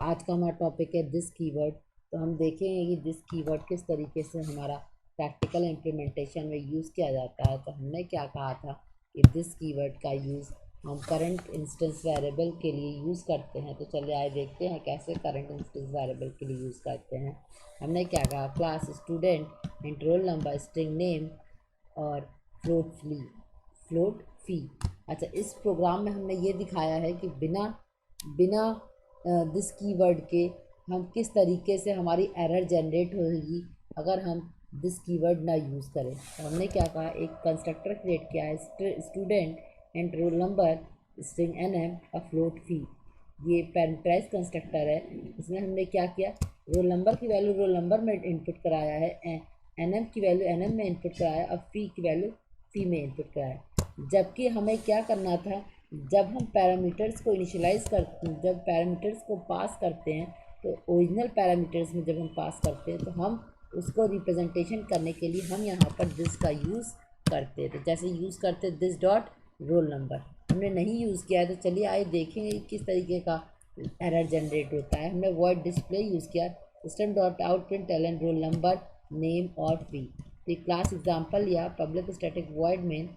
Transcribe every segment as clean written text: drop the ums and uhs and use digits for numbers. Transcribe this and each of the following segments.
आज का हमारा टॉपिक है दिस कीवर्ड। तो हम देखेंगे कि दिस कीवर्ड किस तरीके से हमारा प्रैक्टिकल इम्प्लीमेंटेशन में यूज़ किया जाता है। तो हमने क्या कहा था कि दिस कीवर्ड का यूज़ हम करंट इंस्टेंस वेरिएबल के लिए यूज़ करते हैं। तो चलिए आइए देखते हैं कैसे करंट इंस्टेंस वेरिएबल के लिए यूज़ करते हैं। हमने क्या कहा, class student int roll number string name और फ्लोट फी। अच्छा, इस प्रोग्राम में हमने ये दिखाया है कि बिना बिना दिस कीवर्ड के हम किस तरीके से हमारी एरर जनरेट होगी अगर हम दिस कीवर्ड ना यूज़ करें। तो हमने क्या कहा, एक कंस्ट्रक्टर क्रिएट किया है, student and roll number string N M और फ्लोट फी। ये पैरामीटराइज कंस्ट्रक्टर है। इसमें हमने क्या किया, रोल नंबर की वैल्यू रोल नंबर में इनपुट कराया है, एन एम की वैल्यू एन एम में इनपुट कराया और फी की वैल्यू फी में इनपुट कराया। जबकि हमें क्या करना था, जब हम पैरामीटर्स को इनिशियलाइज करते हैं, जब पैरामीटर्स को पास करते हैं, तो ओरिजिनल पैरामीटर्स में जब हम पास करते हैं तो हम उसको रिप्रेजेंटेशन करने के लिए हम यहाँ पर दिस का यूज़ करते थे। जैसे यूज़ करते दिस डॉट रोल नंबर, हमने नहीं यूज़ किया है। तो चलिए आइए देखेंगे किस तरीके का एरर जनरेट होता है। हमने वॉइड डिस्प्ले यूज़ किया, system dot out print L roll number name और फी। तो क्लास एग्जाम्पल या पब्लिक स्टैटिक वॉइड में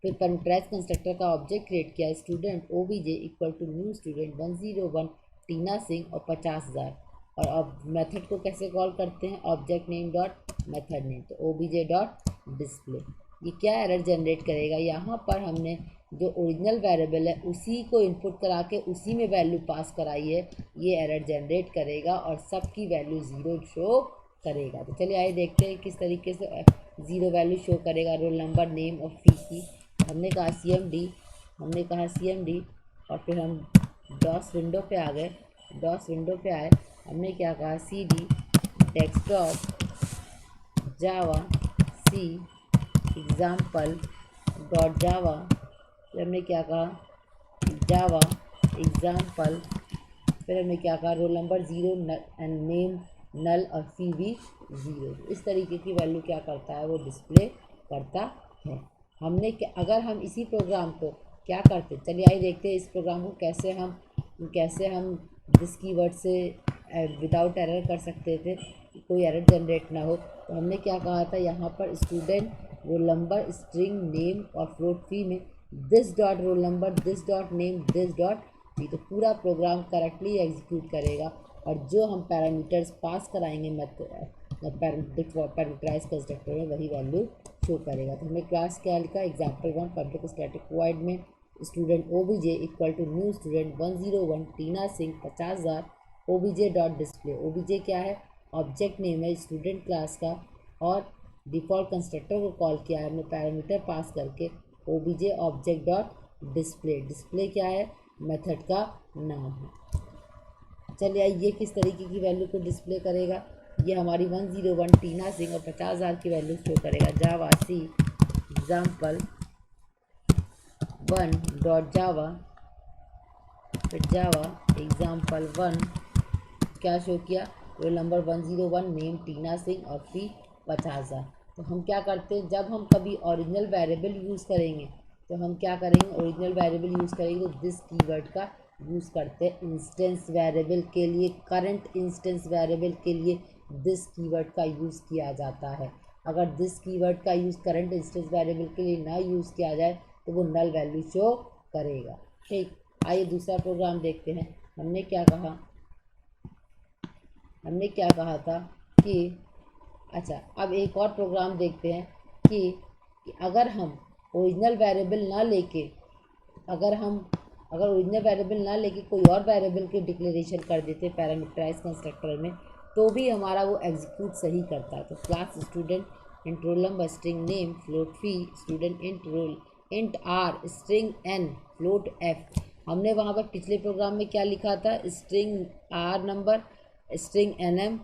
फिर पैरामीटराइज कंस्ट्रक्टर का ऑब्जेक्ट क्रिएट किया, student OBJ equal to new student 101 Tina Singh और 50,000। और अब मेथड को कैसे कॉल करते हैं, object name dot method name, तो ओबीजे डॉट डिस्प्ले। ये क्या एरर जनरेट करेगा, यहाँ पर हमने जो ओरिजिनल वेरिएबल है उसी को इनपुट करा के उसी में वैल्यू पास कराई है, ये एरर जनरेट करेगा और सबकी वैल्यू ज़ीरो शो करेगा। तो चलिए आइए देखते हैं किस तरीके से ज़ीरो वैल्यू शो करेगा रोल नंबर नेम और फी की। हमने कहा सी एम डी और फिर हम डॉस विंडो पे आ गए। डॉस विंडो पे आए, हमने क्या कहा, सी डी डेस्कटॉप जावा सी एग्ज़ाम्पल डॉट जावा। फिर हमने क्या कहा, जावा एग्ज़ाम्पल। फिर हमने क्या कहा, roll number zero and name null और फी भी ज़ीरो। इस तरीके की वैल्यू क्या करता है, वो डिस्प्ले करता है। हमने क्या, अगर हम इसी प्रोग्राम को क्या करते, चलिए आइए देखते हैं इस प्रोग्राम को कैसे हम दिस कीवर्ड से विदाउट एरर कर सकते थे, कोई एरर जनरेट ना हो। तो हमने क्या कहा था, यहाँ पर student role number string name और फ्लोट फी में this dot roll number this dot name this dot फी। तो पूरा प्रोग्राम करेक्टली एग्जीक्यूट करेगा और जो हम पैरामीटर्स पास कराएंगे पैरामीटराइज कंस्ट्रक्टर में वही वैल्यू शो करेगा। तो हमने क्लास क्या लिखा, example one public static void में student OBJ equal to new student 101 Tina Singh 50,000 OBJ dot display. OBJ क्या है, ऑब्जेक्ट नेम है स्टूडेंट क्लास का, और डिफ़ॉल्ट कंस्ट्रक्टर को कॉल किया है हमने पैरामीटर पास करके OBJ object dot display. Display क्या है, मेथड का नाम है। चलिए ये किस तरीके की वैल्यू को डिस्प्ले करेगा, ये हमारी 101 टीना सिंह और 50,000 की वैल्यू शो करेगा। जावा सी एग्जाम्पल वन डॉट जावा, फिर जावा एग्जाम्पल वन क्या शो किया, रोल नंबर 101 नेम टीना सिंह और फी 50,000। तो हम क्या करते हैं, जब हम कभी ओरिजिनल वेरिएबल यूज़ करेंगे तो हम क्या करेंगे, ओरिजिनल वेरिएबल यूज़ करेंगे तो दिस कीवर्ड का यूज़ करते हैं। इंस्टेंस वेरिएबल के लिए, करंट इंस्टेंस वेरिएबल के लिए दिस कीवर्ड का यूज़ किया जाता है। अगर दिस कीवर्ड का यूज़ करंट इंस्टेंस वेरिएबल के लिए ना यूज़ किया जाए तो वो नल वैल्यू शो करेगा। ठीक, आइए दूसरा प्रोग्राम देखते हैं। हमने क्या कहा था कि, अच्छा अब एक और प्रोग्राम देखते हैं कि अगर हम ओरिजिनल वेरिएबल ना लेके अगर ओरिजिनल वेरिएबल ना लेके कोई और वेरिएबल की डिक्लेरेशन कर देते पैरामीटराइज कंस्ट्रक्टर में, तो भी हमारा वो एग्जीक्यूट सही करता है। तो class student int roll number string name float fee student int R string N float F. हमने वहाँ पर पिछले प्रोग्राम में क्या लिखा था, string R number string N M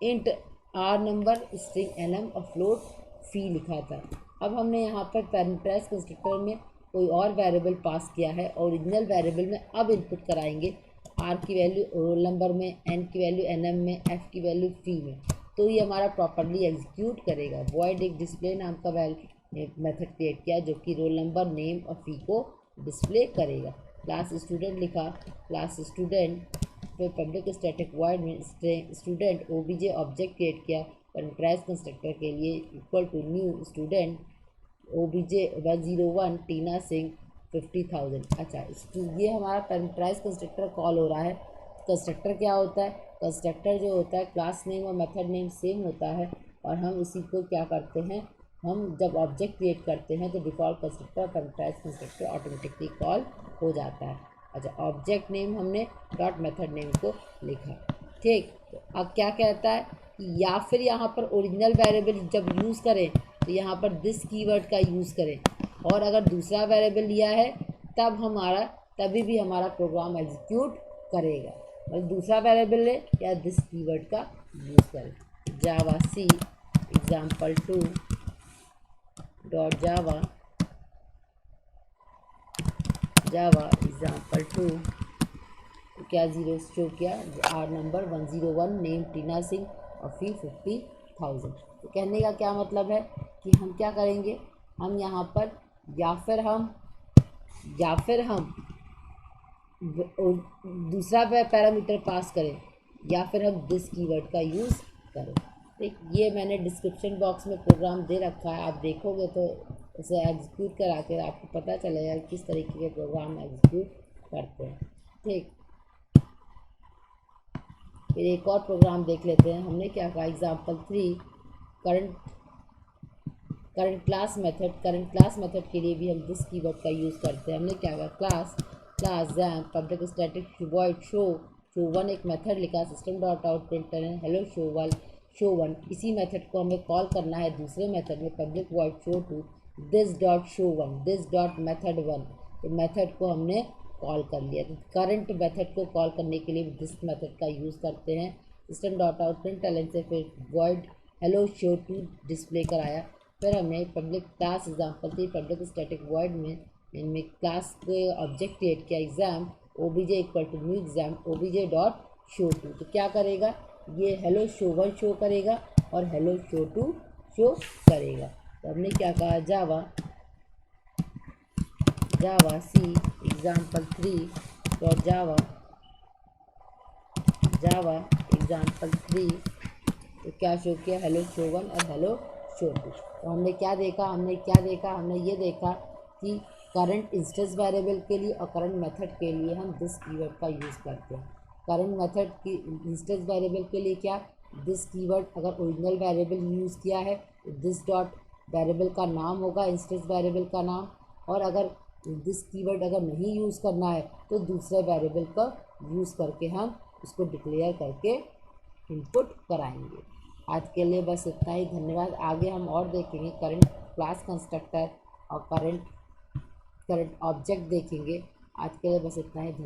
int R number string N M और फ्लोट फी लिखा था। अब हमने यहाँ पर पैरामीटराइज कंस्ट्रक्टर में कोई और वेरिएबल पास किया है, ओरिजिनल वेरिएबल में अब इनपुट कराएंगे आर की वैल्यू रोल नंबर में, एन की वैल्यू एन एम में, एफ की वैल्यू फी में, तो ये हमारा प्रॉपरली एग्जीक्यूट करेगा। वॉइड एक डिस्प्ले नाम का मेथड क्रिएट किया जो कि रोल नंबर नेम और फी को डिस्प्ले करेगा। क्लास स्टूडेंट लिखा, क्लास स्टूडेंट फिर पब्लिक स्टैटिक वॉइड में स्टूडेंट ओबीजे ऑब्जेक्ट क्रिएट किया पैरामीटराइज कंस्ट्रक्टर के लिए equal to new student OBJ 101 Tina Singh 50,000। अच्छा, ये हमारा पैरामीटराइज कंस्ट्रक्टर कॉल हो रहा है। कंस्ट्रक्टर क्या होता है? कंस्ट्रक्टर जो होता है क्लास नेम और मेथड नेम सेम होता है, और हम इसी को क्या करते हैं, हम जब ऑब्जेक्ट क्रिएट करते हैं तो default constructor parameterize constructor automatically call हो जाता है। अच्छा, ऑब्जेक्ट नेम हमने डॉट मेथड नेम को लिखा, ठीक। तो अब क्या कहता है कि या फिर यहाँ पर ओरिजिनल वेरिएबल जब यूज़ करें तो यहाँ पर दिस कीवर्ड का यूज़ करें, और अगर दूसरा वेरिएबल लिया है तभी भी हमारा प्रोग्राम एग्जीक्यूट करेगा, मतलब दूसरा वेरिएबल ले या दिस कीवर्ड का यूज़ करें। जावा सी example2 डॉट जावा example2 क्या जीरो शो किया, आर नंबर 101 नेम टीना सिंह और फी 50,000। तो कहने का क्या मतलब है कि हम क्या करेंगे, हम यहाँ पर या फिर हम दूसरा पैरामीटर पास करें या फिर हम दिस कीवर्ड का यूज़ करें। ठीक, ये मैंने डिस्क्रिप्शन बॉक्स में प्रोग्राम दे रखा है, आप देखोगे तो इसे एग्जीक्यूट करा कर आपको पता चलेगा किस तरीके के प्रोग्राम एग्जीक्यूट करते हैं। ठीक, फिर एक और प्रोग्राम देख लेते हैं। हमने क्या कहा, example3 करंट क्लास मेथड के लिए भी हम दिस कीवर्ड का यूज़ करते हैं। हमने क्या कहा, class jam public static void show one एक मेथड लिखा, सिस्टम डॉट आउट प्रिंट करें हेलो शो वन। इसी मेथड को हमें कॉल करना है दूसरे मेथड में public void show two this dot method one. तो मेथड को हमने कॉल कर लिया। तो करंट मेथड को कॉल करने के लिए दिस मेथड का यूज़ करते हैं। सिस्टम डॉट आउट प्रिंट से फिर void hello show two display कराया। फिर हमने public class example3 public static void में इनमें क्लास के ऑब्जेक्ट क्रिएट किया exam OBJ equal to new exam OBJ dot show two. तो क्या करेगा, ये हेलो शो वन शो करेगा और हेलो शो टू शो करेगा। तो हमने क्या कहा, जावा सी example3 डॉट जावा example3 तो क्या शो किया, हेलो शो वन और हेलो शो टू। तो हमने ये देखा कि करंट इंस्टेंस वेरिएबल के लिए और करंट मेथड के लिए हम दिस कीवर्ड का यूज़ करते हैं। करंट मेथड की इंस्टेंस वेरिएबल के लिए क्या, दिस कीवर्ड, अगर ओरिजिनल वेरिएबल यूज़ किया है तो दिस डॉट वेरिएबल का नाम होगा इंस्टेंस वेरिएबल का नाम, और अगर दिस कीवर्ड अगर नहीं यूज़ करना है तो दूसरे वेरिएबल का यूज़ करके हम उसको डिक्लेयर करके इनपुट कराएंगे। आज के लिए बस इतना ही, धन्यवाद। आगे हम और देखेंगे करंट क्लास कंस्ट्रक्टर और करंट ऑब्जेक्ट देखेंगे। आज के लिए बस इतना ही, धन्यवाद।